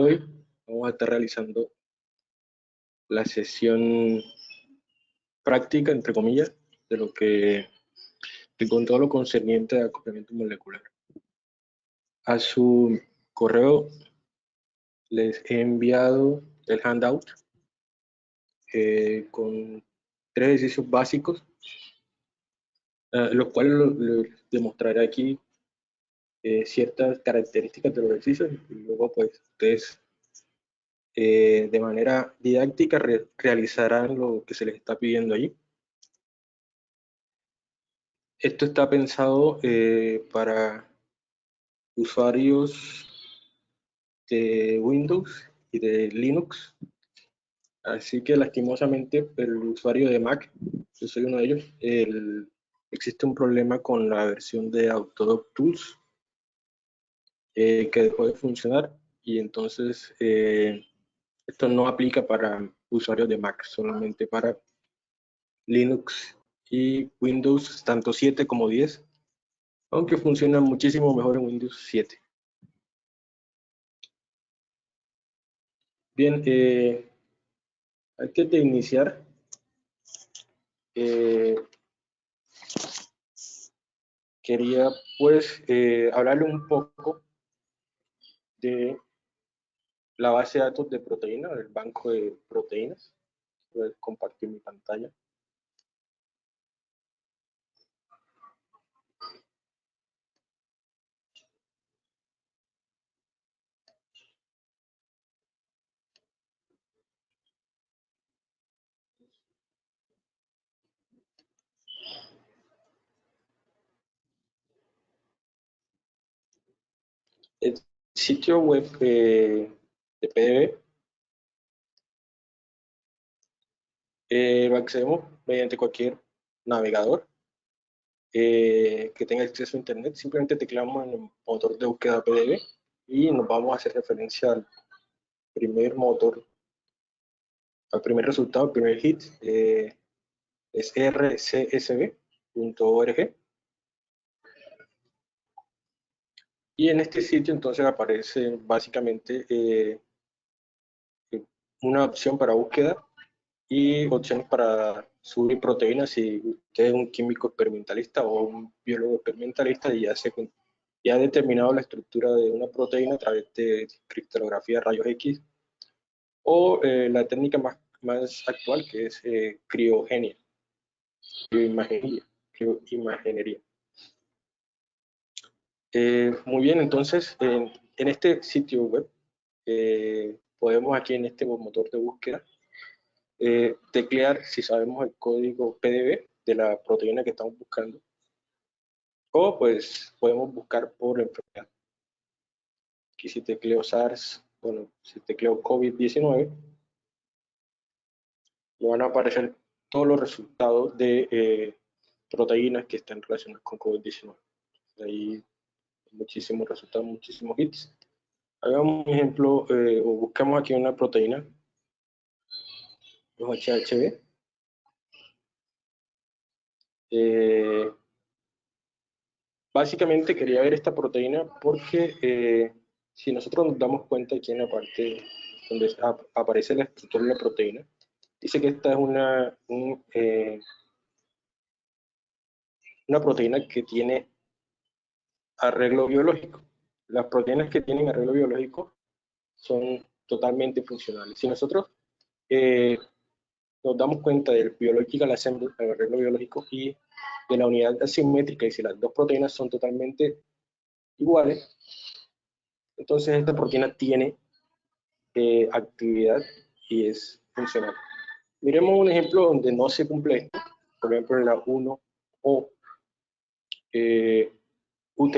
hoy vamos a estar realizando la sesión práctica, entre comillas, con todo lo concerniente a acoplamiento molecular. A su correo les he enviado el handout con 3 ejercicios básicos, los cuales les demostraré aquí ciertas características de los ejercicios y luego pues ustedes de manera didáctica realizarán lo que se les está pidiendo allí. Esto está pensado para usuarios de Windows y de Linux, así que lastimosamente el usuario de Mac, yo soy uno de ellos, existe un problema con la versión de Autodoc Tools que dejó de funcionar y entonces esto no aplica para usuarios de Mac, solamente para Linux y Windows, tanto 7 como 10, aunque funciona muchísimo mejor en Windows 7. Bien, antes de iniciar, quería pues hablarle un poco de la base de datos de proteínas, del banco de proteínas. Voy a compartir mi pantalla. El sitio web de PDB lo accedemos mediante cualquier navegador que tenga acceso a internet. Simplemente tecleamos en el motor de búsqueda PDB y nos vamos a hacer referencia al primer motor, al primer resultado, el primer hit, es rcsb.org. Y en este sitio entonces aparece básicamente una opción para búsqueda y opciones para subir proteínas si usted es un químico experimentalista o un biólogo experimentalista y ya ha determinado la estructura de una proteína a través de cristalografía rayos X o la técnica más actual que es criogenia, crioimaginería. Muy bien, entonces en este sitio web podemos aquí en este motor de búsqueda teclear si sabemos el código PDB de la proteína que estamos buscando o pues podemos buscar por enfermedad. Aquí si tecleo SARS, bueno, si tecleo COVID-19 me van a aparecer todos los resultados de proteínas que están relacionadas con COVID-19. Ahí muchísimos resultados, muchísimos hits. Hagamos un ejemplo, o buscamos aquí una proteína, los HHV. Básicamente quería ver esta proteína porque si nosotros nos damos cuenta aquí en la parte donde aparece la estructura de la proteína, dice que esta es una proteína que tiene arreglo biológico. Las proteínas que tienen arreglo biológico son totalmente funcionales. Si nosotros nos damos cuenta del biological assembly, el arreglo biológico, y de la unidad asimétrica, y si las dos proteínas son totalmente iguales, entonces esta proteína tiene actividad y es funcional. Miremos un ejemplo donde no se cumple esto, por ejemplo en la 1 o UT.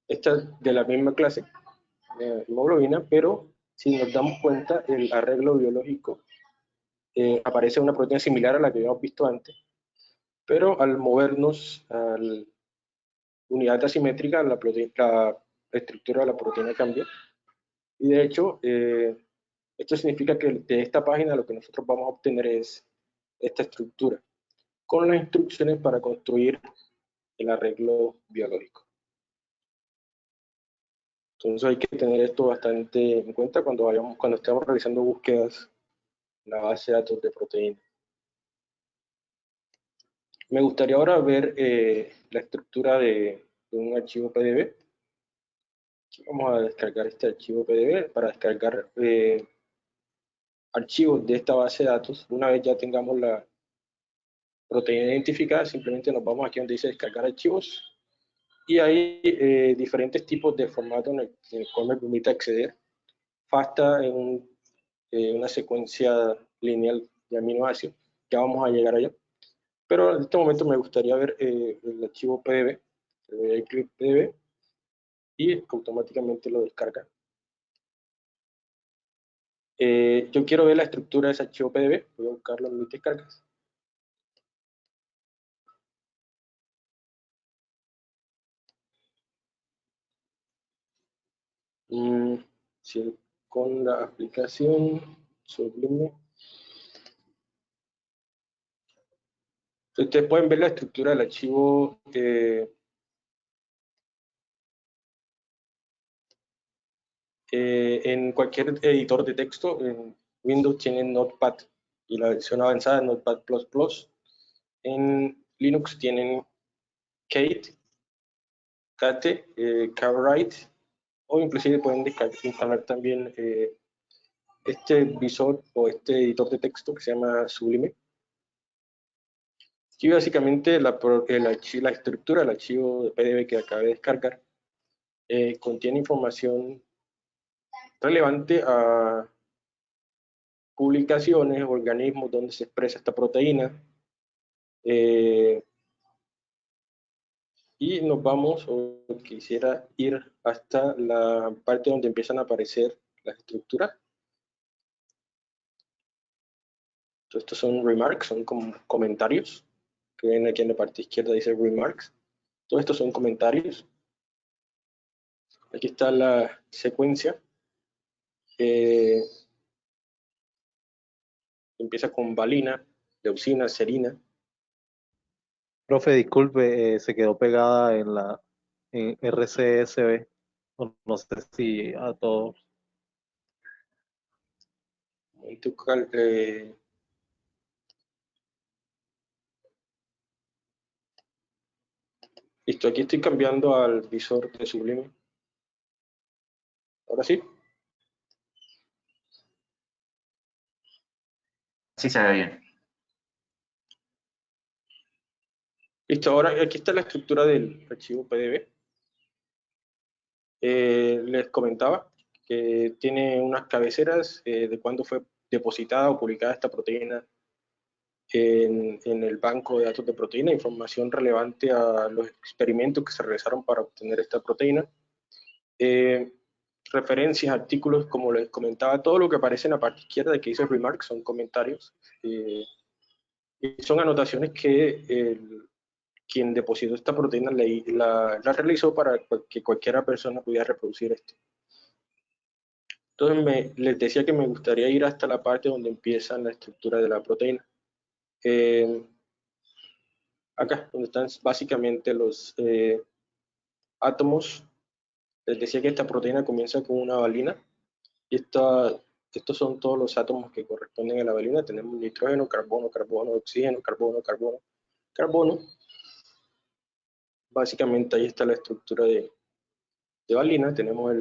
Esta es de la misma clase, hemoglobina, pero si nos damos cuenta, el arreglo biológico aparece una proteína similar a la que habíamos visto antes, pero al movernos a la unidad asimétrica, la estructura de la proteína cambia. Y de hecho, esto significa que de esta página lo que nosotros vamos a obtener es esta estructura, con las instrucciones para construir el arreglo biológico. Entonces hay que tener esto bastante en cuenta cuando estemos realizando búsquedas en la base de datos de proteínas. Me gustaría ahora ver la estructura de un archivo PDB. Aquí vamos a descargar este archivo PDB para descargar archivos de esta base de datos. Una vez ya tengamos la proteína identificada, simplemente nos vamos aquí donde dice descargar archivos y hay diferentes tipos de formato en el cual me permite acceder. FASTA en una secuencia lineal de aminoácidos. Ya vamos a llegar allá. Pero en este momento me gustaría ver el archivo PDB. Le doy al clic PDB y automáticamente lo descarga. Yo quiero ver la estructura de ese archivo PDB. Voy a buscarlo en mis descargas. Sí, con la aplicación Sublime. Ustedes pueden ver la estructura del archivo en cualquier editor de texto. En Windows tienen Notepad y la versión avanzada Notepad++. En Linux tienen Kate, Kawrite, o inclusive pueden instalar también este visor o este editor de texto que se llama Sublime. Aquí básicamente la estructura del archivo de PDB que acabé de descargar contiene información relevante a publicaciones, organismos donde se expresa esta proteína, y nos vamos, o quisiera ir hasta la parte donde empiezan a aparecer las estructuras. Entonces, estos son remarks, son como comentarios, que ven aquí en la parte izquierda dice remarks. Todos estos son comentarios. Aquí está la secuencia. Empieza con valina, leucina, serina. Profe, disculpe, se quedó pegada en RCSB. No sé si a todos. Listo, aquí estoy cambiando al visor de Sublime. Ahora sí. Sí se ve bien. Listo, ahora aquí está la estructura del archivo PDB. Les comentaba que tiene unas cabeceras de cuándo fue depositada o publicada esta proteína en el banco de datos de proteína, información relevante a los experimentos que se realizaron para obtener esta proteína. Referencias, artículos, como les comentaba, todo lo que aparece en la parte izquierda de que dice remarks son comentarios. Y son anotaciones que quien depositó esta proteína la realizó para que cualquiera persona pudiera reproducir esto. Entonces les decía que me gustaría ir hasta la parte donde empieza la estructura de la proteína. Acá, donde están básicamente los átomos. Les decía que esta proteína comienza con una valina y estos son todos los átomos que corresponden a la valina. Tenemos nitrógeno, carbono, carbono, oxígeno, carbono, carbono, carbono. Básicamente ahí está la estructura de valina. Tenemos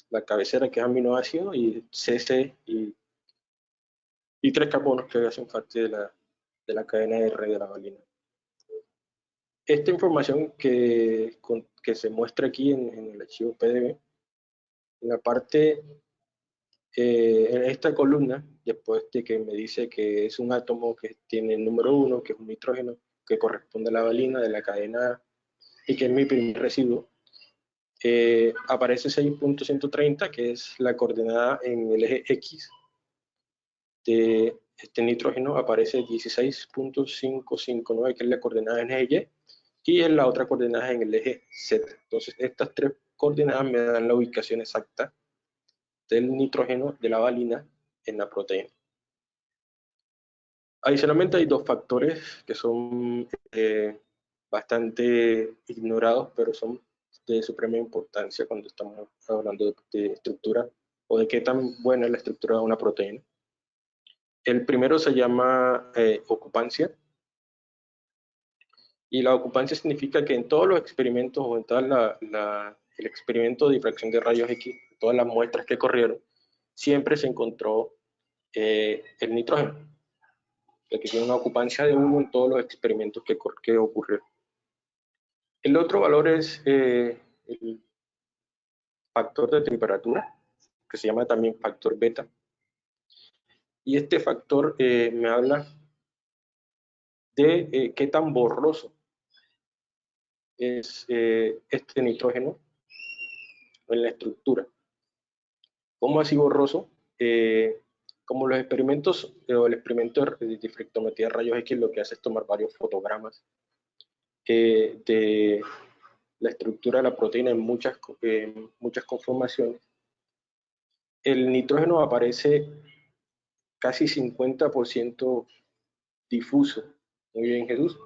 la cabecera que es aminoácido y CC y 3 carbonos que hacen parte de la cadena R de la valina. Esta información que se muestra aquí en el archivo PDB, en la parte, en esta columna, después de que me dice que es un átomo que tiene el número 1, que es un nitrógeno, que corresponde a la valina de la cadena A, y que es mi primer residuo, aparece 6.130, que es la coordenada en el eje X de este nitrógeno, aparece 16.559, que es la coordenada en el eje Y, y en la otra coordenada en el eje Z. Entonces, estas tres coordenadas me dan la ubicación exacta del nitrógeno de la valina en la proteína. Adicionalmente, hay dos factores que son bastante ignorados, pero son de suprema importancia cuando estamos hablando de estructura o de qué tan buena es la estructura de una proteína. El primero se llama ocupancia. Y la ocupancia significa que en todos los experimentos o en todo el experimento de difracción de rayos X, todas las muestras que corrieron, siempre se encontró el nitrógeno, que tiene una ocupancia de 1 en todos los experimentos que ocurrieron. El otro valor es el factor de temperatura, que se llama también factor beta. Y este factor me habla de qué tan borroso es este nitrógeno en la estructura. ¿Cómo así borroso? Como los experimentos, o el experimento de difractometría de rayos X lo que hace es tomar varios fotogramas de la estructura de la proteína en muchas conformaciones. El nitrógeno aparece casi 50% difuso, muy bien Jesús,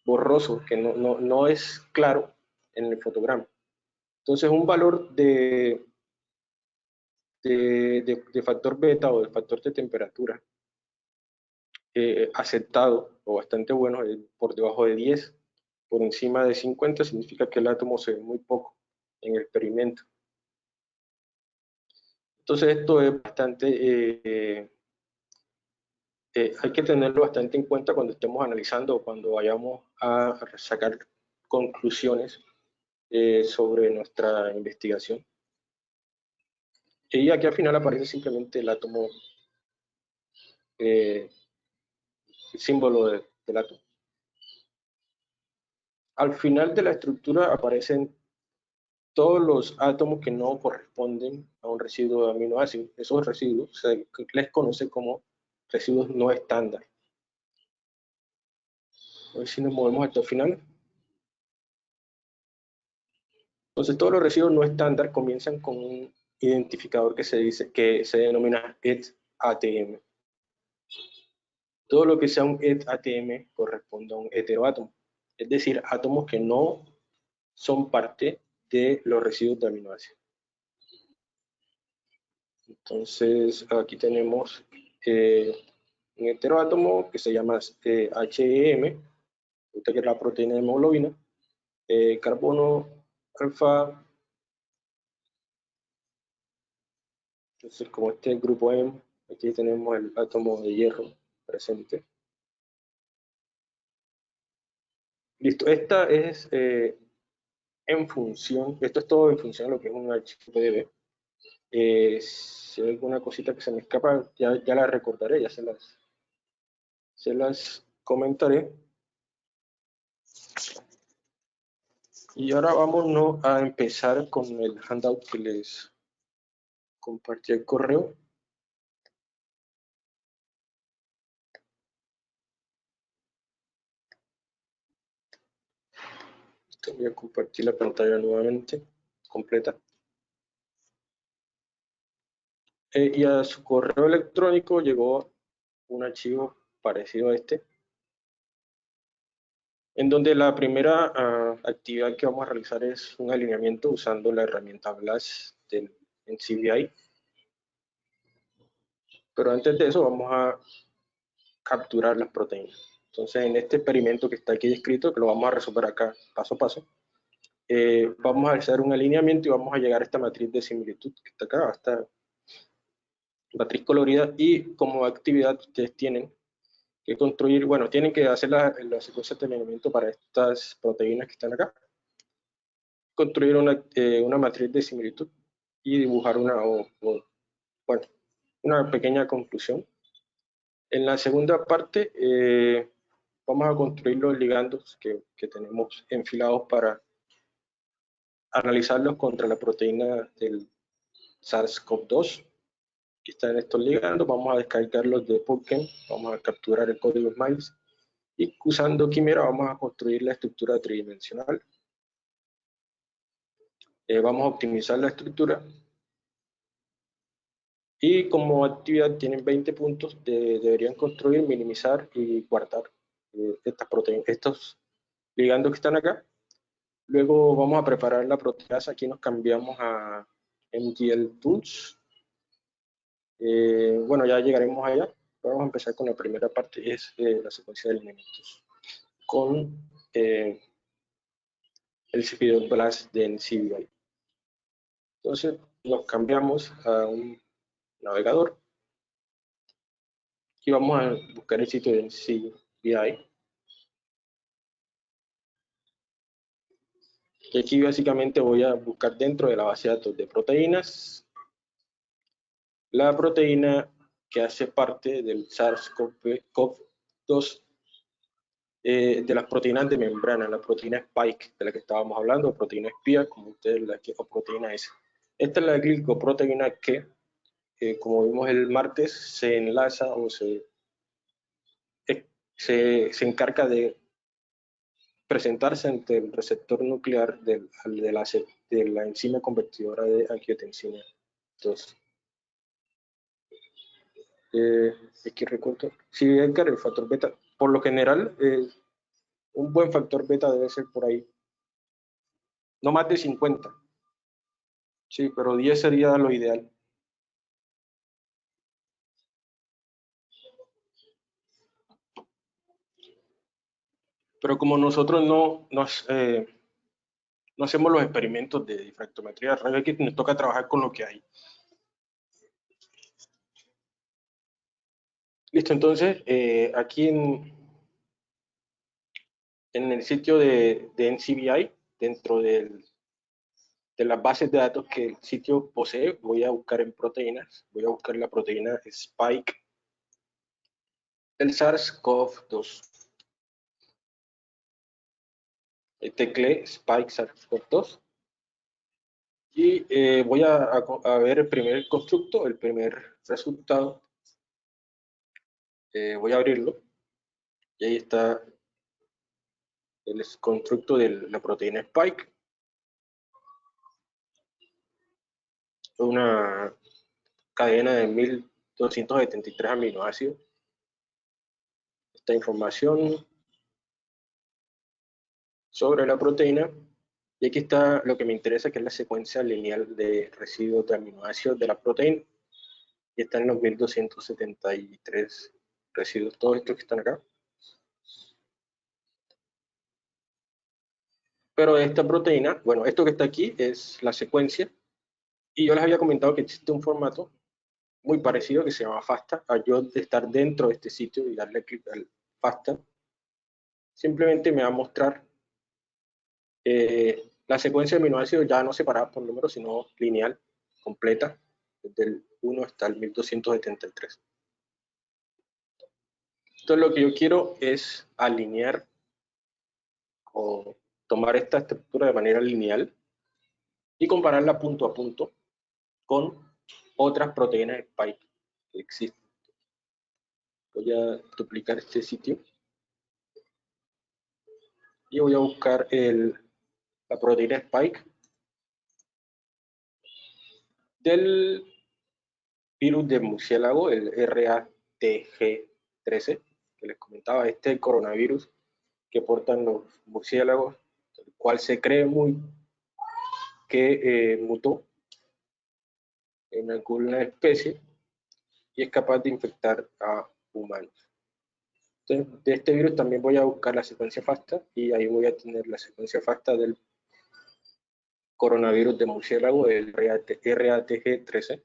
borroso, que no es claro en el fotograma. Entonces un valor de factor beta o de factor de temperatura aceptado o bastante bueno, por debajo de 10, por encima de 50 significa que el átomo se ve muy poco en el experimento. Entonces esto es bastante, hay que tenerlo bastante en cuenta cuando estemos analizando o cuando vayamos a sacar conclusiones sobre nuestra investigación. Y aquí al final aparece simplemente el átomo, el símbolo del átomo. Al final de la estructura aparecen todos los átomos que no corresponden a un residuo de aminoácidos. Esos residuos se les conoce como residuos no estándar. A ver si nos movemos hasta el final. Entonces todos los residuos no estándar comienzan con un identificador que se denomina ET-ATM. Todo lo que sea un ET-ATM corresponde a un heteroátomo, es decir, átomos que no son parte de los residuos de aminoácidos. Entonces aquí tenemos un heteroátomo que se llama HEM, que es la proteína de hemoglobina, carbono alfa. Entonces, como este es el grupo M, aquí tenemos el átomo de hierro presente. Listo, esta es en función, esto es todo en función de lo que es un archivo PDB. Si hay alguna cosita que se me escapa, ya la recordaré, ya se las comentaré. Y ahora vámonos a empezar con el handout que les compartí el correo. Voy a compartir la pantalla nuevamente, completa. Y a su correo electrónico llegó un archivo parecido a este, en donde la primera actividad que vamos a realizar es un alineamiento usando la herramienta BLAST en CBI. Pero antes de eso vamos a capturar las proteínas. Entonces en este experimento que está aquí descrito, que lo vamos a resolver acá paso a paso, vamos a hacer un alineamiento y vamos a llegar a esta matriz de similitud que está acá, a esta matriz colorida, y como actividad ustedes tienen que construir, bueno, tienen que hacer la secuencia de alineamiento para estas proteínas que están acá, construir una matriz de similitud y dibujar una pequeña conclusión. En la segunda parte vamos a construir los ligandos que tenemos enfilados para analizarlos contra la proteína del SARS-CoV-2 que está en estos ligandos. Vamos a descargarlos de Pubchem, vamos a capturar el código SMILES y usando Quimera vamos a construir la estructura tridimensional. Vamos a optimizar la estructura y como actividad tienen 20 puntos, deberían construir, minimizar y guardar estas proteínas, estos ligandos que están acá. Luego vamos a preparar la proteasa. Aquí nos cambiamos a MGL Tools. Bueno, ya llegaremos allá. Vamos a empezar con la primera parte, es la secuencia de elementos. Con el servidor Blast de NCBI. Entonces nos cambiamos a un navegador y vamos a buscar el sitio de NCBI. Y aquí básicamente voy a buscar dentro de la base de datos de proteínas la proteína que hace parte del SARS-CoV-2, de las proteínas de membrana, la proteína Spike de la que estábamos hablando, proteína espía, como ustedes la que, o proteína S. Esta es la glicoproteína que, como vimos el martes, se enlaza o se encarga de presentarse ante el receptor nuclear de la enzima convertidora de angiotensina 2. Aquí recuerdo. Sí, Edgar, el factor beta, por lo general, un buen factor beta debe ser por ahí, no más de 50. Sí, pero 10 sería lo ideal. Pero como nosotros no hacemos los experimentos de difractometría de rayos X, nos toca trabajar con lo que hay. Listo, entonces, aquí en el sitio de NCBI, dentro de las bases de datos que el sitio posee, voy a buscar en proteínas, voy a buscar la proteína Spike del SARS-CoV-2. Teclé Spike SARS-CoV-2 y voy a ver el primer constructo, el primer resultado. Voy a abrirlo y ahí está el constructo de la proteína Spike. Una cadena de 1273 aminoácidos. Esta información sobre la proteína. Y aquí está lo que me interesa, que es la secuencia lineal de residuos de aminoácidos de la proteína. Y están los 1273 residuos, todos estos que están acá. Pero esta proteína, bueno, esto que está aquí es la secuencia. Y yo les había comentado que existe un formato muy parecido que se llama FASTA. A yo de estar dentro de este sitio y darle clic al FASTA, simplemente me va a mostrar la secuencia de aminoácidos ya no separada por números, sino lineal, completa, desde el 1 hasta el 1273. Entonces lo que yo quiero es alinear o tomar esta estructura de manera lineal y compararla punto a punto con otras proteínas de Spike que existen. Voy a duplicar este sitio y voy a buscar la proteína Spike del virus de murciélago, el RATG13, que les comentaba, este coronavirus que portan los murciélagos, el cual se cree que mutó en alguna especie y es capaz de infectar a humanos. Entonces, de este virus también voy a buscar la secuencia FASTA y ahí voy a tener la secuencia FASTA del coronavirus de murciélago, el RATG13.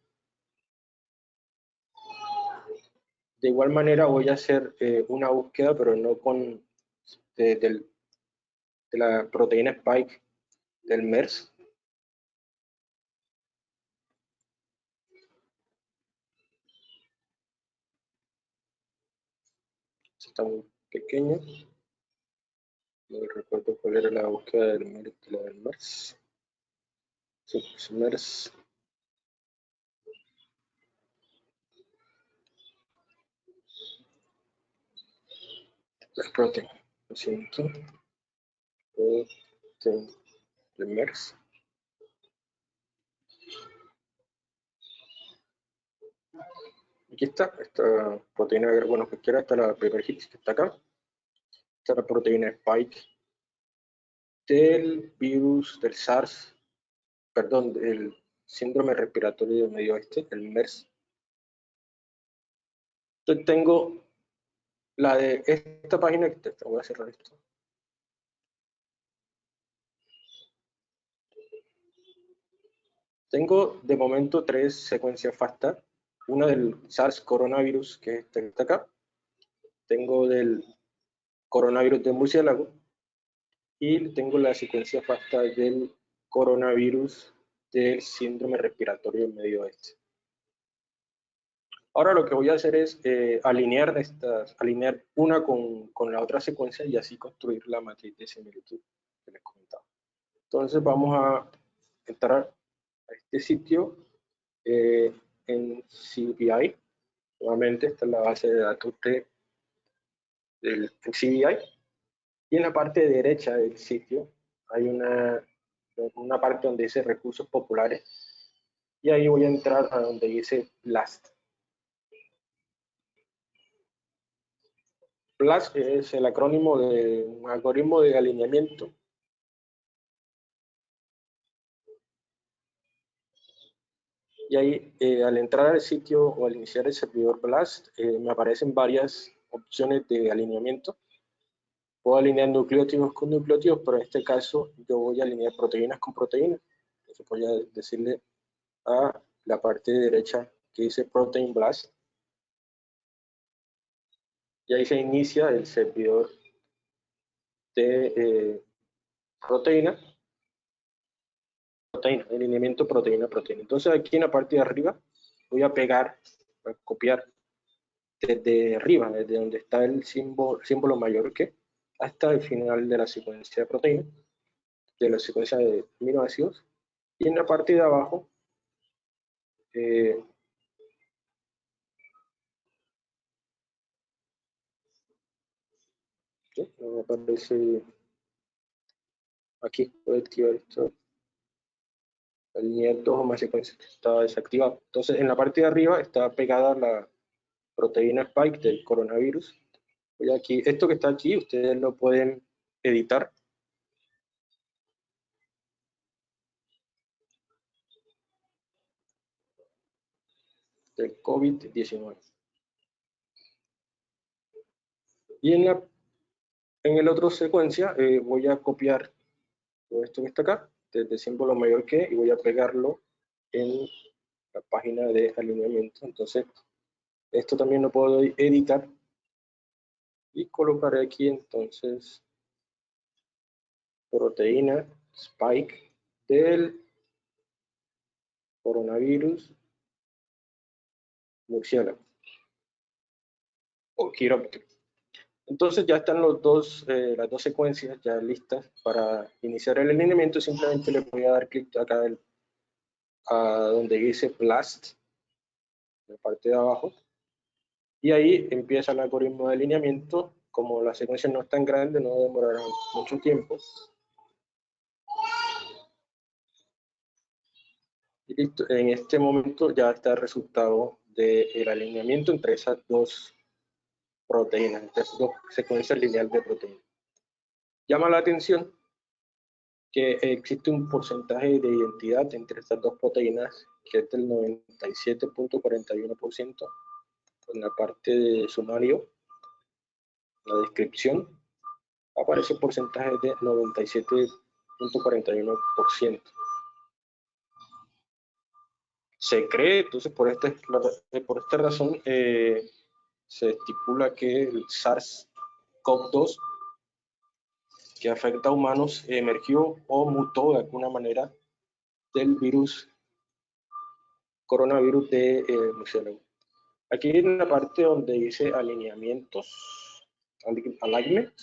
De igual manera voy a hacer una búsqueda, pero no con de la proteína Spike del MERS. Está muy pequeño. No recuerdo cuál era la búsqueda del MERS. Sí, pues MERS. Protein. Lo siento. Del MERS. Aquí está, esta proteína, bueno, cualquiera, está la Pepper Higgs que está acá. Esta es la proteína Spike del virus del SARS, perdón, del síndrome respiratorio del Medio Oeste, el MERS. Entonces tengo la de esta página, que voy a cerrar esto. Tengo de momento 3 secuencias FASTA, una del SARS coronavirus, que está acá, tengo del coronavirus de murciélago, y tengo la secuencia FASTA del coronavirus del síndrome respiratorio del Medio Oeste. Ahora lo que voy a hacer es alinear una con la otra secuencia y así construir la matriz de similitud que les comentaba. Entonces vamos a entrar a este sitio en CBI. Nuevamente, esta es la base de datos del CBI. Y en la parte derecha del sitio hay una parte donde dice recursos populares. Y ahí voy a entrar a donde dice BLAST. BLAST es el acrónimo de un algoritmo de alineamiento. Y ahí, al entrar al sitio o al iniciar el servidor BLAST, me aparecen varias opciones de alineamiento. Puedo alinear nucleótidos con nucleótidos, pero en este caso yo voy a alinear proteínas con proteínas. Entonces voy a decirle a la parte derecha que dice Protein BLAST. Y ahí se inicia el servidor de proteína, alineamiento proteína-proteína. Entonces aquí en la parte de arriba voy a pegar, voy a copiar desde arriba, desde donde está el símbolo mayor que, hasta el final de la secuencia de proteína, de la secuencia de aminoácidos. Y en la parte de abajo, me aparece aquí, voy a activar esto, alinear 2 o más secuencias, que está desactivado. Entonces en la parte de arriba está pegada la proteína spike del coronavirus. Voy aquí, esto que está aquí, ustedes lo pueden editar. Del COVID-19. Y en el otro secuencia voy a copiar todo esto que está acá, desde símbolo mayor que, y voy a pegarlo en la página de alineamiento. Entonces, esto también lo puedo editar y colocaré aquí entonces proteína spike del coronavirus murciélago o quiróptero. Entonces ya están las dos secuencias ya listas para iniciar el alineamiento. Simplemente le voy a dar clic acá a donde dice BLAST, en la parte de abajo, y ahí empieza el algoritmo de alineamiento. Como la secuencia no es tan grande, no demorará mucho tiempo. Y listo, en este momento ya está el resultado del alineamiento entre esas dos proteínas, entre esas dos secuencias lineales de proteínas. Llama la atención que existe un porcentaje de identidad entre estas dos proteínas que es del 97.41%. En la parte de sumario, la descripción, aparece porcentaje de 97.41%. Se cree, entonces, por esta razón, se estipula que el SARS-CoV-2, que afecta a humanos, emergió o mutó de alguna manera del coronavirus de murciélago. Aquí en la parte donde dice alineamientos, alignment,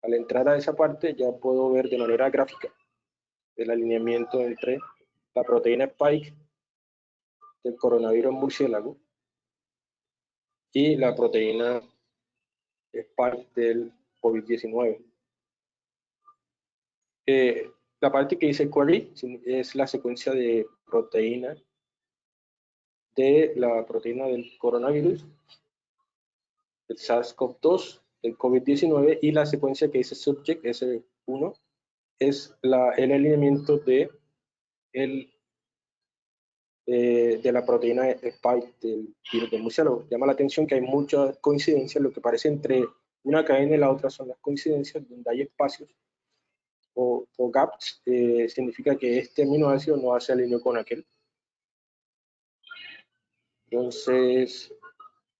al entrar a esa parte ya puedo ver de manera gráfica el alineamiento entre la proteína spike del coronavirus murciélago y la proteína spike del COVID-19. La parte que dice query es la secuencia de proteína de la proteína del coronavirus, del SARS-CoV-2, del COVID-19, y la secuencia que dice subject S1 es el alineamiento de la proteína spike del virus del murciélago. Llama la atención que hay muchas coincidencias, lo que parece entre una cadena y la otra son las coincidencias donde hay espacios o gaps, significa que este aminoácido no se alineó con aquel. Entonces,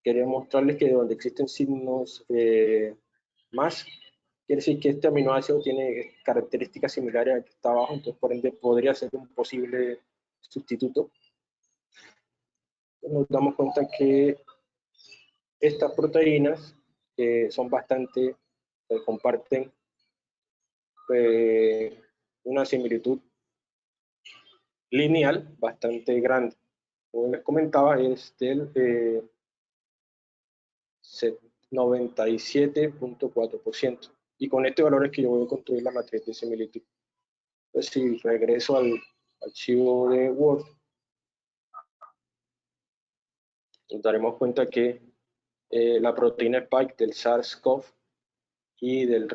quería mostrarles que donde existen signos más, quiere decir que este aminoácido tiene características similares al que está abajo, entonces por ende podría ser un posible sustituto. Nos damos cuenta que estas proteínas son bastante, comparten una similitud lineal bastante grande. Como les comentaba, es del 97.4%. Y con este valor es que yo voy a construir la matriz de similitud. Entonces, si regreso al archivo de Word, nos daremos cuenta que la proteína spike del SARS-CoV y del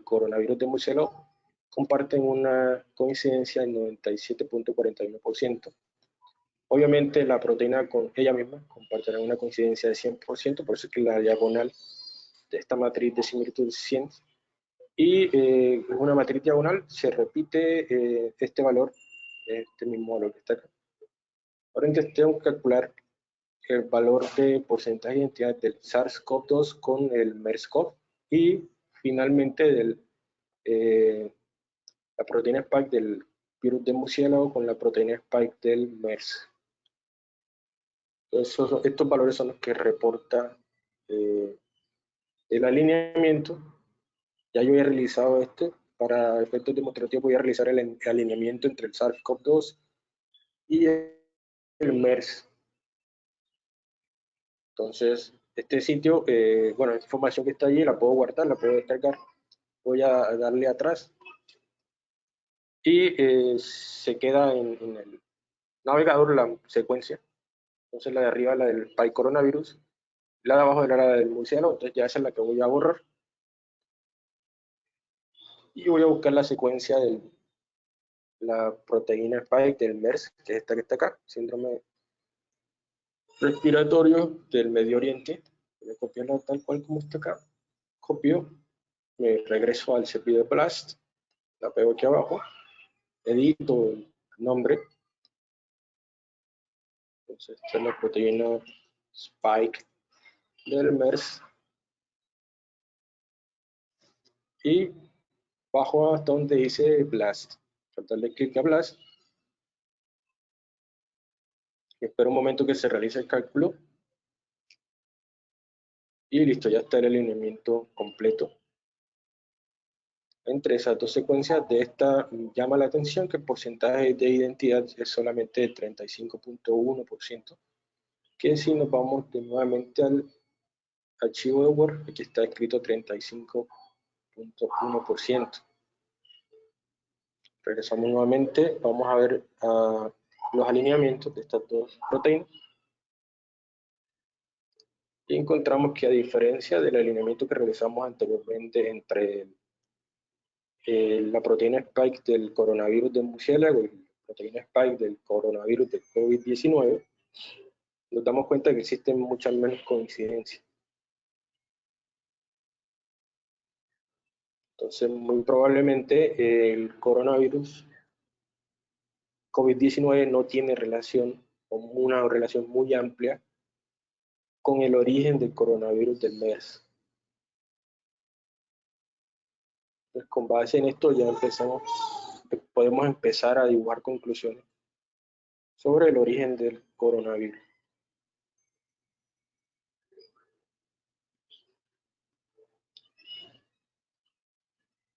coronavirus de murciélago comparten una coincidencia del 97.41%. Obviamente la proteína con ella misma compartirá una coincidencia de 100%, por eso es que la diagonal de esta matriz de similitud es 100. Y una matriz diagonal se repite este valor, este mismo valor que está acá. Ahora intentemos calcular el valor de porcentaje de identidad del SARS-CoV-2 con el MERS-CoV y finalmente la proteína spike del virus de murciélago con la proteína spike del MERS. Entonces, estos valores son los que reporta el alineamiento. Ya yo he realizado para efectos demostrativos voy a realizar el alineamiento entre el SARS-CoV-2 y el MERS. Entonces, este sitio, bueno, esta información que está allí la puedo guardar, la puedo descargar. Voy a darle atrás y se queda en el navegador la secuencia. Entonces la de arriba la del coronavirus, la de abajo era la del murciélago, entonces ya esa es la que voy a borrar. Y voy a buscar la secuencia de la proteína spike del MERS, que es esta que está acá, síndrome respiratorio del Medio Oriente. Voy a copiarla tal cual como está acá. Copio, me regreso al cepillo de Blast, la pego aquí abajo, edito el nombre. Entonces, esta es la proteína spike del MERS. Y bajo hasta donde dice Blast. Darle clic a Blast. Espero un momento que se realice el cálculo. Y listo, ya está el alineamiento completo. Entre esas dos secuencias de esta llama la atención que el porcentaje de identidad es solamente de 35.1%, que si nos vamos nuevamente al archivo de Word, aquí está escrito 35.1%. Regresamos nuevamente, vamos a ver los alineamientos de estas dos proteínas. Y encontramos que a diferencia del alineamiento que realizamos anteriormente entre la proteína spike del coronavirus del murciélago y la proteína spike del coronavirus del COVID-19, nos damos cuenta que existen muchas menos coincidencias. Entonces, muy probablemente el coronavirus COVID-19 no tiene relación o una relación muy amplia con el origen del coronavirus del MERS. Entonces, con base en esto ya podemos empezar a dibujar conclusiones sobre el origen del coronavirus.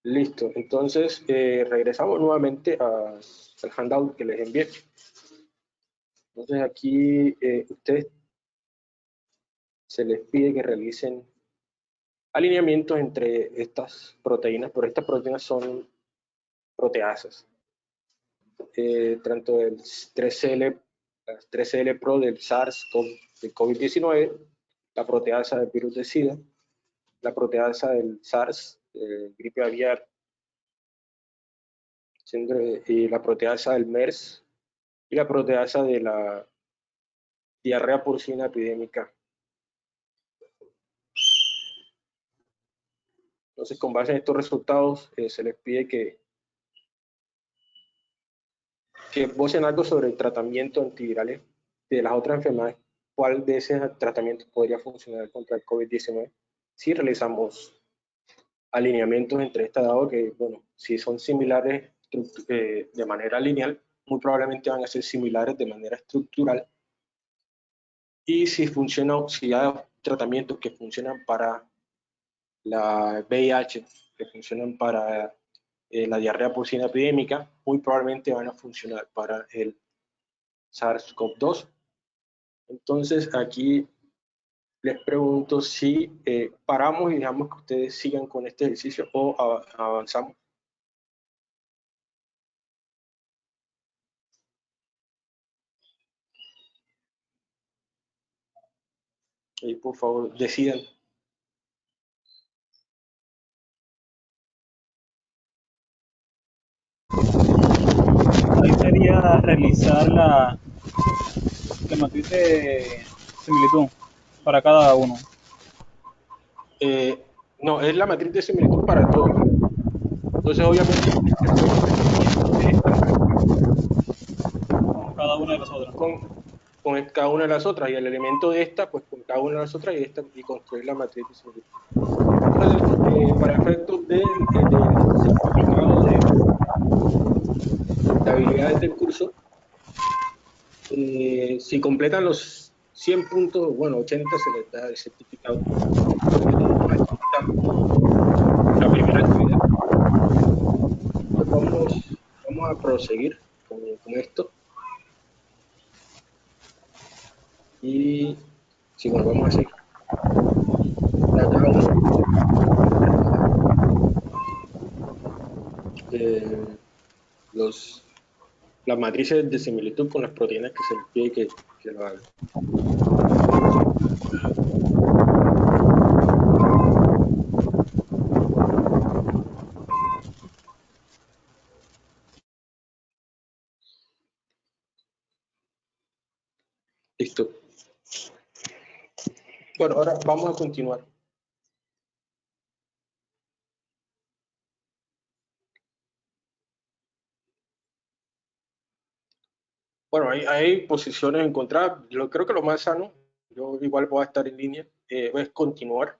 Listo, entonces regresamos nuevamente al handout que les envié. Entonces aquí ustedes se les pide que realicen alineamientos entre estas proteínas, pero estas proteínas son proteasas. Tanto el 3CL Pro del SARS-CoV, del COVID-19, la proteasa del virus de SIDA, la proteasa del SARS, gripe aviar, y la proteasa del MERS y la proteasa de la diarrea porcina epidémica. Entonces, con base en estos resultados, se les pide que vocen algo sobre el tratamiento antivirales de las otras enfermedades. ¿Cuál de esos tratamientos podría funcionar contra el COVID-19? Si realizamos alineamientos entre estas, dado que, bueno, si son similares de manera lineal, muy probablemente van a ser similares de manera estructural. Y si hay tratamientos que funcionan para la VIH, que funcionan para la diarrea porcina epidémica, muy probablemente van a funcionar para el SARS-CoV-2. Entonces, aquí les pregunto si paramos y dejamos que ustedes sigan con este ejercicio o avanzamos. Y por favor, decidan. Ahí sería realizar la matriz de similitud para cada uno. No, es la matriz de similitud para todos. Entonces, obviamente, Con cada una de las otras. Con cada una de las otras, y el elemento de esta, pues con cada una de las otras y construir la matriz de similitud. Entonces, para efectos del certificado de habilidades del curso, si completan los 100 puntos, bueno, 80 se les da el certificado. La primera actividad. Pues vamos a proseguir con esto. Y sí, bueno, vamos a seguir. Las matrices de similitud con las proteínas que se les pide que lo hagan. Listo. Bueno, ahora vamos a continuar. Bueno, hay posiciones encontradas. Yo creo que lo más sano, yo igual voy a estar en línea, es continuar.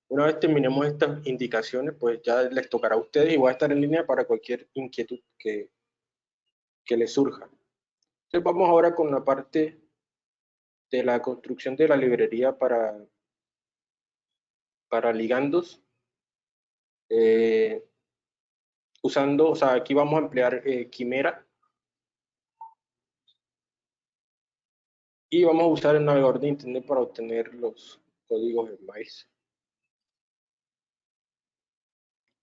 Una vez terminemos estas indicaciones, pues ya les tocará a ustedes y voy a estar en línea para cualquier inquietud que les surja. Entonces vamos ahora con la parte de la construcción de la librería para ligandos. Usando, o sea, aquí vamos a emplear Quimera. Y vamos a usar el navegador de internet para obtener los códigos en MAIS.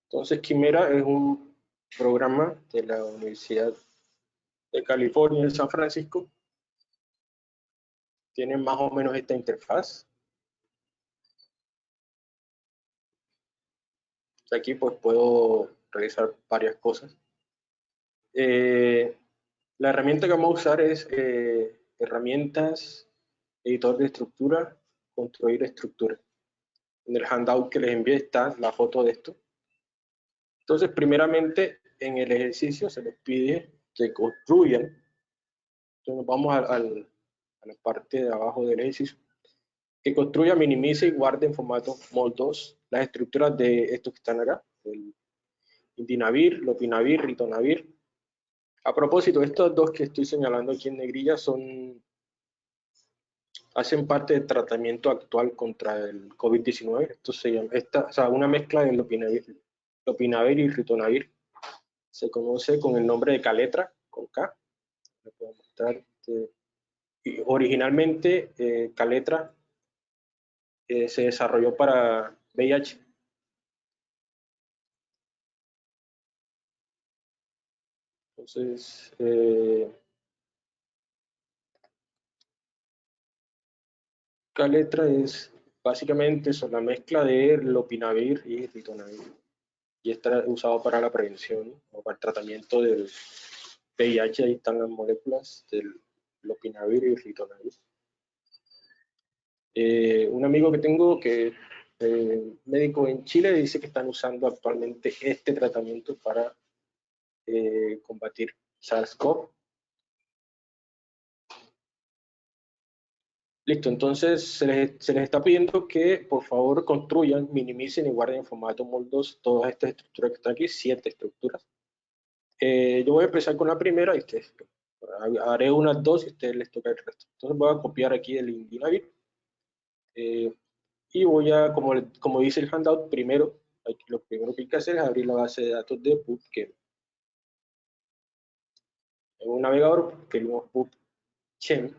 Entonces, Quimera es un programa de la Universidad de California en San Francisco. Tiene más o menos esta interfaz. Aquí pues puedo realizar varias cosas. La herramienta que vamos a usar es herramientas, editor de estructura, construir estructura. En el handout que les envié está la foto de esto. Entonces, primeramente, en el ejercicio se les pide que construyan. Entonces, nos vamos a la parte de abajo del ejercicio. Que construya, minimice y guarde en formato MOL2 las estructuras de estos que están acá. El Indinavir, Lopinavir, Ritonavir. A propósito, estos dos que estoy señalando aquí en negrilla hacen parte del tratamiento actual contra el COVID-19. Esto se llama, o sea, una mezcla de Lopinavir y Ritonavir. Se conoce con el nombre de Caletra, con K. Le puedo mostrar. Originalmente, Caletra se desarrolló para VIH. Entonces, Caletra es básicamente la mezcla de Lopinavir y Ritonavir. y está usado para la prevención o para el tratamiento del VIH. Ahí están las moléculas del lopinavir y ritonavir. Un amigo que tengo que médico en Chile dice que están usando actualmente este tratamiento para combatir SARS-CoV. Listo, entonces se les está pidiendo que por favor construyan, minimicen y guarden en formato MOL2 todas estas estructuras que están aquí, 7 estructuras. Yo voy a empezar con la primera y ustedes, haré unas 2 y a ustedes les toca el resto. Entonces voy a copiar aquí el Indinavir y voy a, como dice el handout, primero, lo primero que hay que hacer es abrir la base de datos de PubChem. En un navegador escribimos PubChem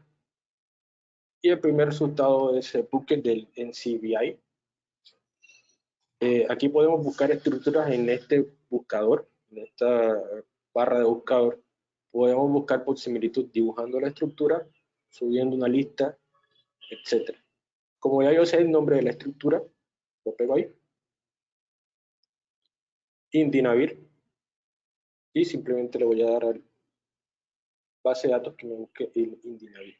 y el primer resultado es el bucket del NCBI. Aquí podemos buscar estructuras en este buscador, en esta barra de buscador. Podemos buscar por similitud dibujando la estructura, subiendo una lista, etc. Como ya yo sé el nombre de la estructura, lo pego ahí. Indinavir. Y simplemente le voy a dar a la base de datos que me busque el Indinavir.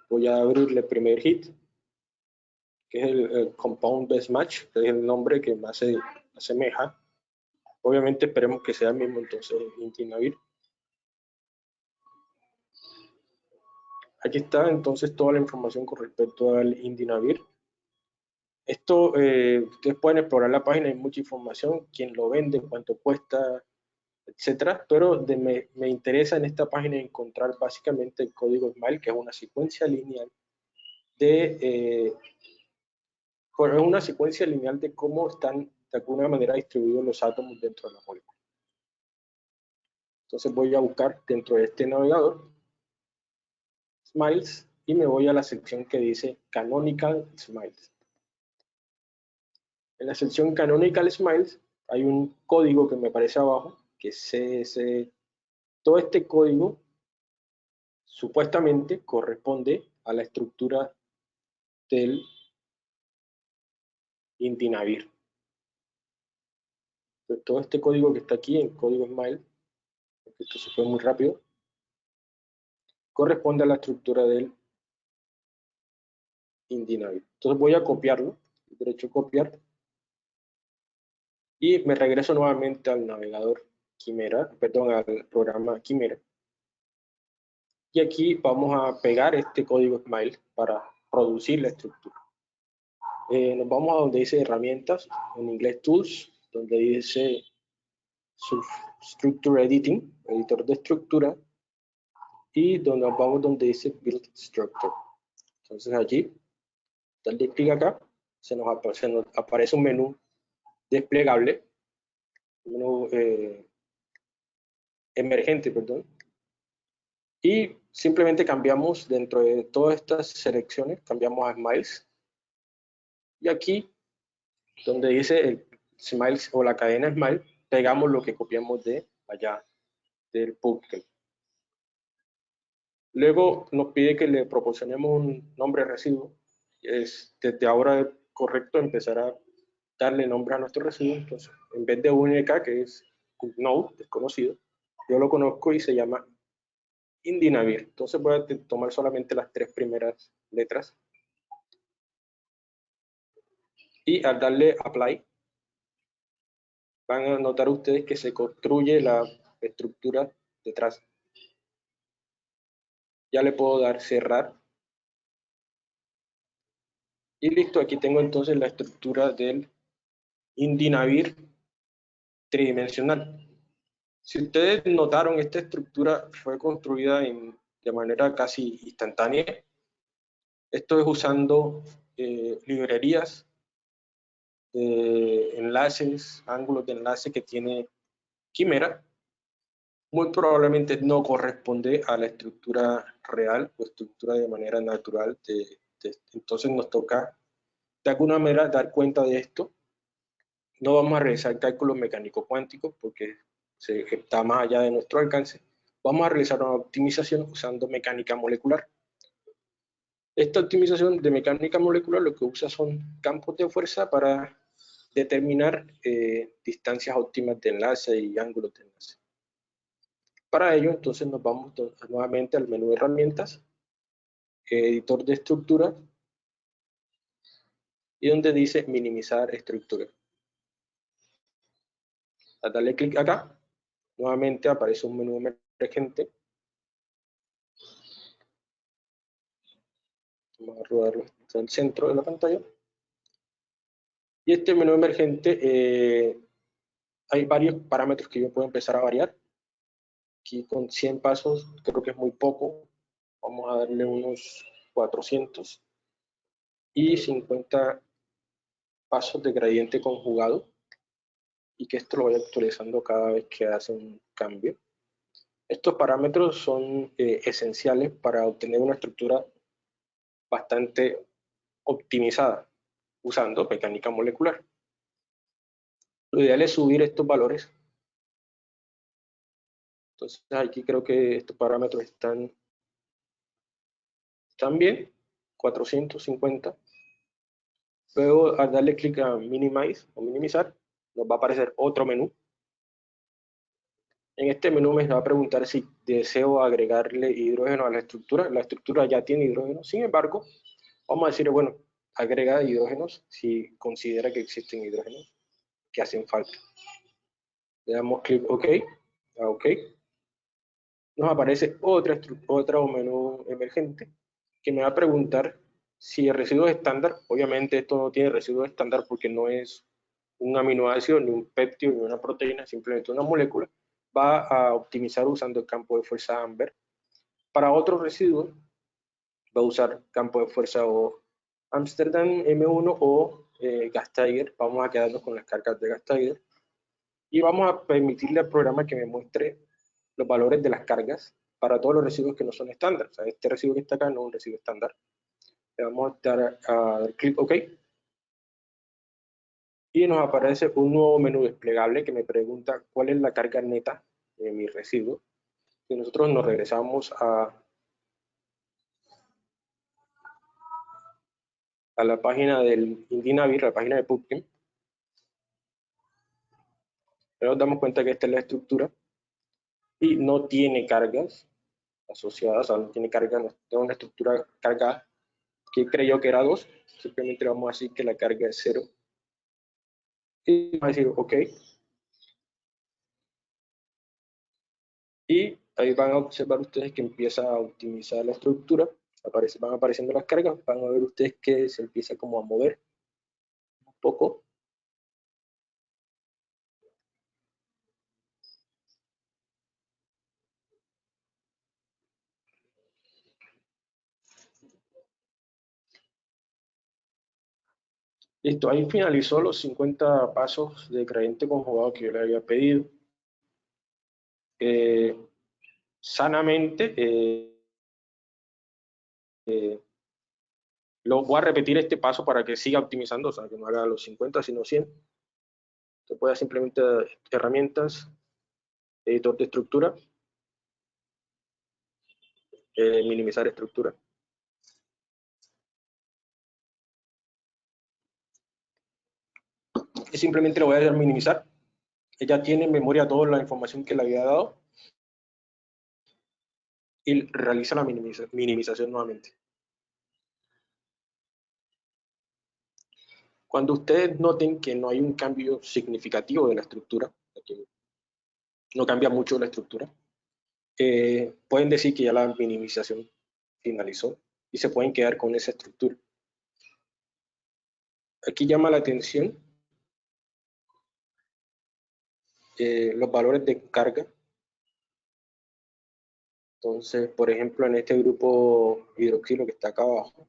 Voy a abrirle el primer hit, que es el Compound Best Match, que es el nombre que más se asemeja. Obviamente esperemos que sea el mismo, entonces Indinavir. Aquí está entonces toda la información con respecto al Indinavir. Esto, ustedes pueden explorar la página, hay mucha información, quién lo vende, cuánto cuesta, etcétera, pero me interesa en esta página encontrar básicamente el código SMILE, que es una secuencia lineal de cómo están de alguna manera distribuidos los átomos dentro de la molécula. Entonces voy a buscar dentro de este navegador SMILES y me voy a la sección que dice Canonical SMILES. En la sección Canonical SMILES hay un código que me aparece abajo, que es todo este código supuestamente corresponde a la estructura del Indinavir. Entonces, todo este código que está aquí en código SMILE, porque esto se fue muy rápido, corresponde a la estructura del Indinavir. Entonces voy a copiarlo, derecho a copiar, y me regreso nuevamente al navegador Quimera, perdón, al programa Quimera. Y aquí vamos a pegar este código SMILE para producir la estructura. Nos vamos a donde dice herramientas, en inglés tools, donde dice Structure Editing, editor de estructura, y donde nos vamos donde dice Build Structure. Entonces allí, darle clic acá, se nos aparece un menú desplegable, un menú emergente, perdón, y simplemente cambiamos dentro de todas estas selecciones, cambiamos a Smiles, y aquí, donde dice el Smiles o la cadena Smile, pegamos lo que copiamos de allá, del PubChem. Luego nos pide que le proporcionemos un nombre de residuo. Desde ahora es correcto empezar a darle nombre a nuestro residuo. Entonces, en vez de UNK, que es un node desconocido, yo lo conozco y se llama Indinavir. Entonces voy a tomar solamente las 3 primeras letras. Y al darle Apply, van a notar ustedes que se construye la estructura detrás. Ya le puedo dar cerrar. Y listo, aquí tengo entonces la estructura del Indinavir tridimensional. Si ustedes notaron, esta estructura fue construida de manera casi instantánea. Esto es usando librerías de enlaces, ángulos de enlace que tiene Quimera. Muy probablemente no corresponde a la estructura real o estructura de manera natural. Entonces nos toca de alguna manera dar cuenta de esto. No vamos a realizar cálculos mecánicos cuánticos porque está más allá de nuestro alcance. Vamos a realizar una optimización usando mecánica molecular. Esta optimización de mecánica molecular lo que usa son campos de fuerza para determinar distancias óptimas de enlace y ángulos de enlace. Para ello, entonces nos vamos nuevamente al menú de herramientas, editor de estructura, y donde dice minimizar estructura. Al darle clic acá, nuevamente aparece un menú emergente. Vamos a rodarlo hasta el centro de la pantalla. Y este menú emergente, hay varios parámetros que yo puedo empezar a variar. Aquí con 100 pasos creo que es muy poco. Vamos a darle unos 400. Y 50 pasos de gradiente conjugado. Y que esto lo vaya actualizando cada vez que hace un cambio. Estos parámetros son esenciales para obtener una estructura bastante optimizada usando mecánica molecular. Lo ideal es subir estos valores. Entonces aquí creo que estos parámetros están bien, 450. Luego al darle clic a minimize o minimizar, nos va a aparecer otro menú. En este menú me va a preguntar si deseo agregarle hidrógeno a la estructura. La estructura ya tiene hidrógeno, sin embargo, vamos a decir, bueno, agrega hidrógenos si considera que existen hidrógenos que hacen falta. Le damos clic OK, a OK. Nos aparece otro menú emergente que me va a preguntar si el residuo es estándar. Obviamente esto no tiene residuo estándar porque no es un aminoácido, ni un péptido, ni una proteína, simplemente una molécula. Va a optimizar usando el campo de fuerza Amber. Para otro residuo va a usar campo de fuerza o Amsterdam M1 o Gas-Tiger. Vamos a quedarnos con las cargas de Gas-Tiger. Y vamos a permitirle al programa que me muestre los valores de las cargas para todos los residuos que no son estándar. O sea, este residuo que está acá no es un residuo estándar. Le vamos a dar clic OK. Y nos aparece un nuevo menú desplegable que me pregunta cuál es la carga neta de mi residuo. Y nosotros nos regresamos a la página del Indinavir, la página de PubChem. Nos damos cuenta que esta es la estructura y no tiene cargas asociadas, o sea, no tiene carga, no tiene una estructura cargada que creyó que era 2, simplemente le vamos a decir que la carga es 0. Y vamos a decir OK. Y ahí van a observar ustedes que empieza a optimizar la estructura, van apareciendo las cargas, van a ver ustedes que se empieza como a mover un poco. Listo, ahí finalizó los 50 pasos de gradiente conjugado que yo le había pedido. Sanamente, lo voy a repetir este paso para que siga optimizando, o sea, que no haga los 50, sino 100. Se puede simplemente herramientas, editor de estructura, minimizar estructura. Y simplemente lo voy a dar minimizar. Ella tiene en memoria toda la información que le había dado y realiza la minimización nuevamente. Cuando ustedes noten que no hay un cambio significativo de la estructura, que no cambia mucho la estructura, pueden decir que ya la minimización finalizó y se pueden quedar con esa estructura. Aquí llama la atención los valores de carga. Entonces, por ejemplo, en este grupo hidroxilo que está acá abajo,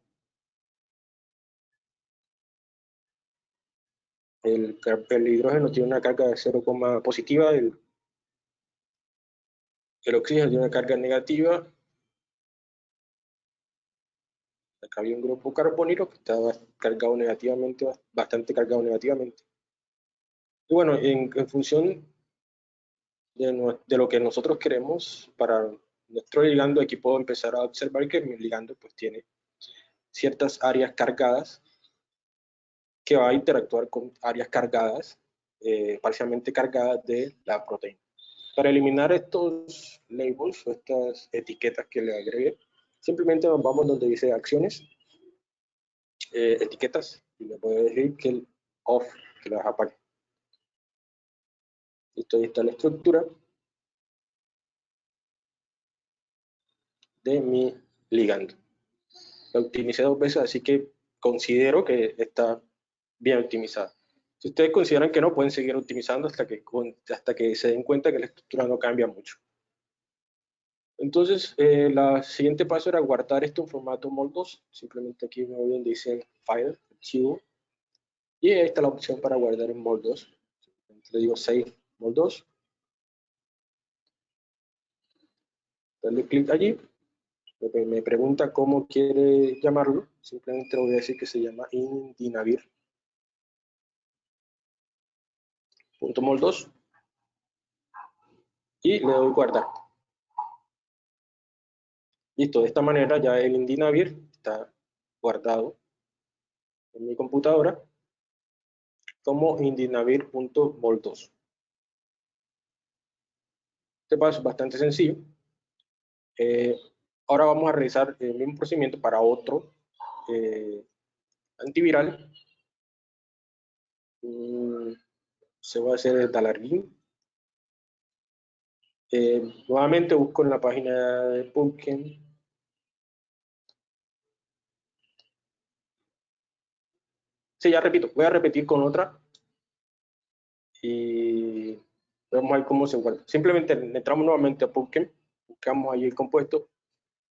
el hidrógeno tiene una carga de 0, positiva, el oxígeno tiene una carga negativa. Acá había un grupo carbónico que estaba cargado negativamente, bastante cargado negativamente. Y bueno, en función de lo que nosotros queremos para nuestro ligando, aquí puedo empezar a observar que mi ligando pues tiene ciertas áreas cargadas que va a interactuar con áreas cargadas, parcialmente cargadas de la proteína. Para eliminar estos labels o estas etiquetas que le agregué, simplemente nos vamos donde dice acciones, etiquetas, y le voy a decir que el off, que las apague. Listo, ahí está la estructura de mi ligando. La optimicé 2 veces, así que considero que está bien optimizada. Si ustedes consideran que no, pueden seguir optimizando hasta que se den cuenta que la estructura no cambia mucho. Entonces, el siguiente paso era guardar esto en formato MOL2. Simplemente aquí me voy donde dice File, Archivo. Y ahí está la opción para guardar en MOL2. Le digo Save MOL2. Darle clic allí. Me pregunta cómo quiere llamarlo. Simplemente le voy a decir que se llama indinavir.mol2. Y le doy guardar. Listo, de esta manera ya el Indinavir está guardado en mi computadora como indinavir.mol2. Este paso es bastante sencillo. Ahora vamos a realizar el mismo procedimiento para otro antiviral. Se va a hacer Dalargin. Nuevamente busco en la página de Pumpkin. Sí, ya repito, voy a repetir con otra y vamos a ver cómo se guarda. Simplemente entramos nuevamente a Pumpkin, buscamos ahí el compuesto,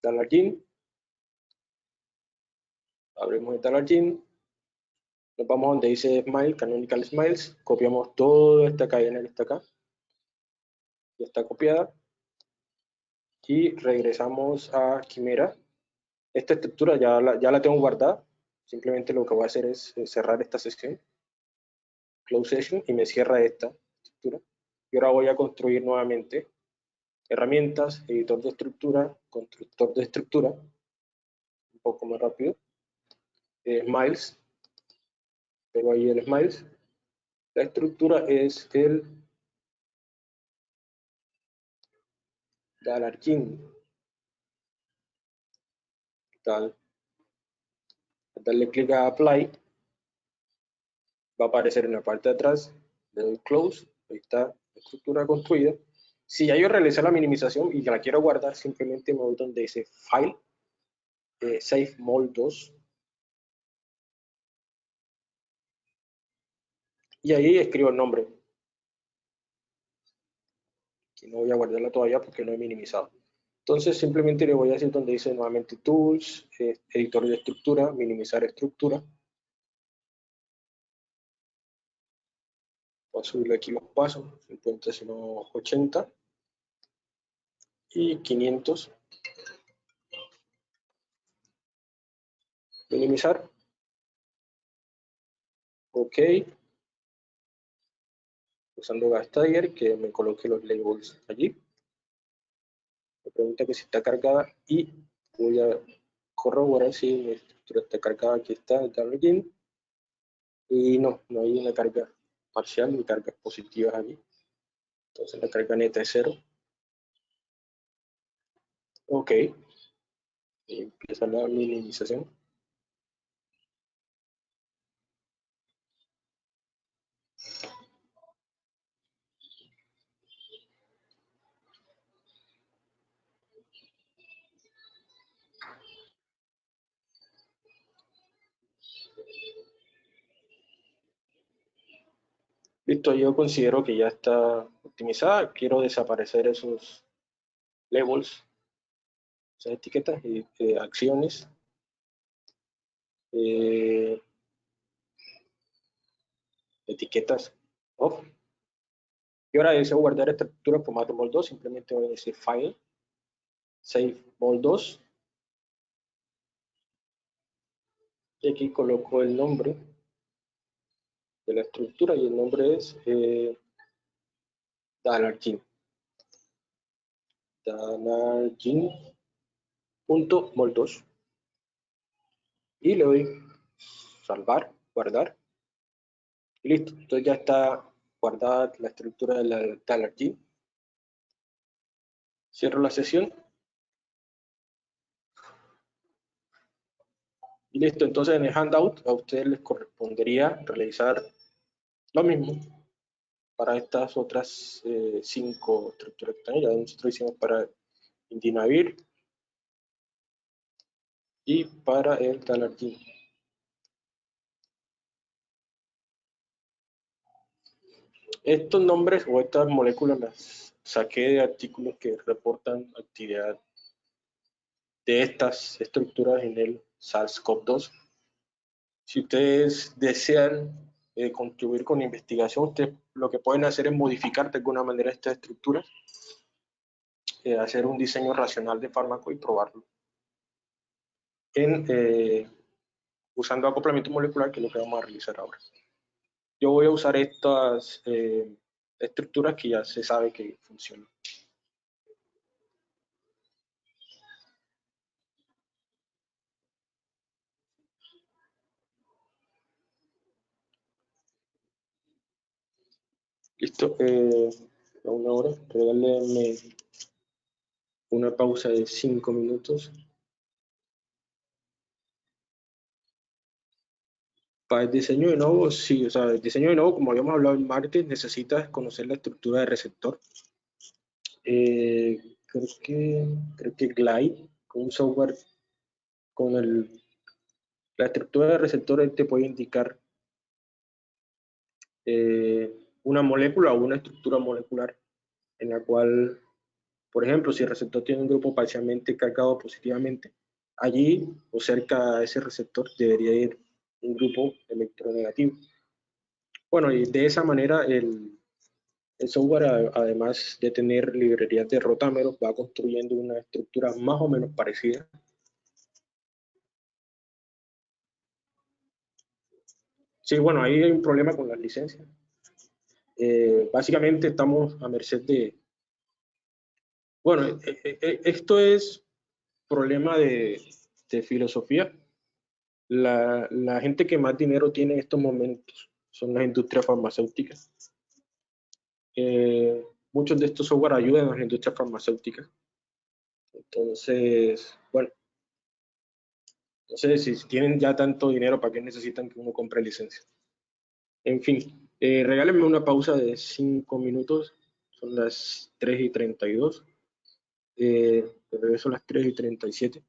Dalargin, abrimos el Dalargin, nos vamos donde dice Smile, Canonical Smiles, copiamos toda esta cadena que está acá, ya está copiada, y regresamos a Quimera. Esta estructura ya la tengo guardada, simplemente lo que voy a hacer es cerrar esta sesión, Close Session, y me cierra esta estructura. Y ahora voy a construir nuevamente herramientas, editor de estructura, constructor de estructura, un poco más rápido, Smiles, pero ahí el Smiles. La estructura es el Dalargin. Darle clic a Apply, va a aparecer en la parte de atrás, le doy Close, ahí está la estructura construida. Si ya yo realicé la minimización y la quiero guardar, simplemente me voy donde dice File, Save MOL2, y ahí escribo el nombre. Aquí no voy a guardarla todavía porque no he minimizado. Entonces simplemente le voy a decir donde dice nuevamente Tools, Editor de estructura, minimizar estructura. Voy a subirle aquí los pasos, 50, sino 80 y 500. Minimizar. OK. Usando Gastiger, que me coloque los labels allí. Me pregunta que si está cargada y voy a corroborar si mi estructura está cargada. Aquí está el Dalargin. Y no hay una carga parcial ni cargas positivas aquí. Entonces la carga neta es 0. OK. Y empieza la minimización. Listo, yo considero que ya está optimizada. Quiero desaparecer esos labels, esas etiquetas y acciones. Etiquetas off. Y ahora deseo guardar esta estructura en formato MOL2. Simplemente voy a decir File, Save MOL2. Y aquí coloco el nombre de la estructura y el nombre es Dalargin. Dalargin.mol2. Y le doy salvar, guardar. Y listo, entonces ya está guardada la estructura de la talargene. Cierro la sesión. Y listo, entonces en el handout a ustedes les correspondería realizar lo mismo para estas otras 5 estructuras que están ahí. Ya nosotros hicimos para Indinavir y para el talargene. Estos nombres o estas moléculas las saqué de artículos que reportan actividad de estas estructuras en el SARS-CoV-2. Si ustedes desean contribuir con la investigación, ustedes lo que pueden hacer es modificar de alguna manera estas estructuras, hacer un diseño racional de fármaco y probarlo usando acoplamiento molecular, que es lo que vamos a realizar ahora. Yo voy a usar estas estructuras que ya se sabe que funcionan. Listo, a una hora, regálenme una pausa de 5 minutos. Para el diseño de novo, sí, o sea, el diseño de novo, como habíamos hablado el martes, necesitas conocer la estructura de receptor. Creo que Glide, con un software, con la estructura de receptor, te puede indicar una molécula o una estructura molecular en la cual, por ejemplo, si el receptor tiene un grupo parcialmente cargado positivamente, allí o cerca de ese receptor debería ir un grupo electronegativo. Bueno, y de esa manera el software, además de tener librerías de rotámeros, va construyendo una estructura más o menos parecida. Sí, bueno, ahí hay un problema con las licencias. Básicamente estamos a merced de... Bueno, esto es problema de filosofía. La gente que más dinero tiene en estos momentos son las industrias farmacéuticas. Muchos de estos software ayudan a las industrias farmacéuticas. Entonces, bueno, no sé si tienen ya tanto dinero, ¿para qué necesitan que uno compre licencia? En fin, regálenme una pausa de 5 minutos. Son las 3:32. De regreso a las 3:37.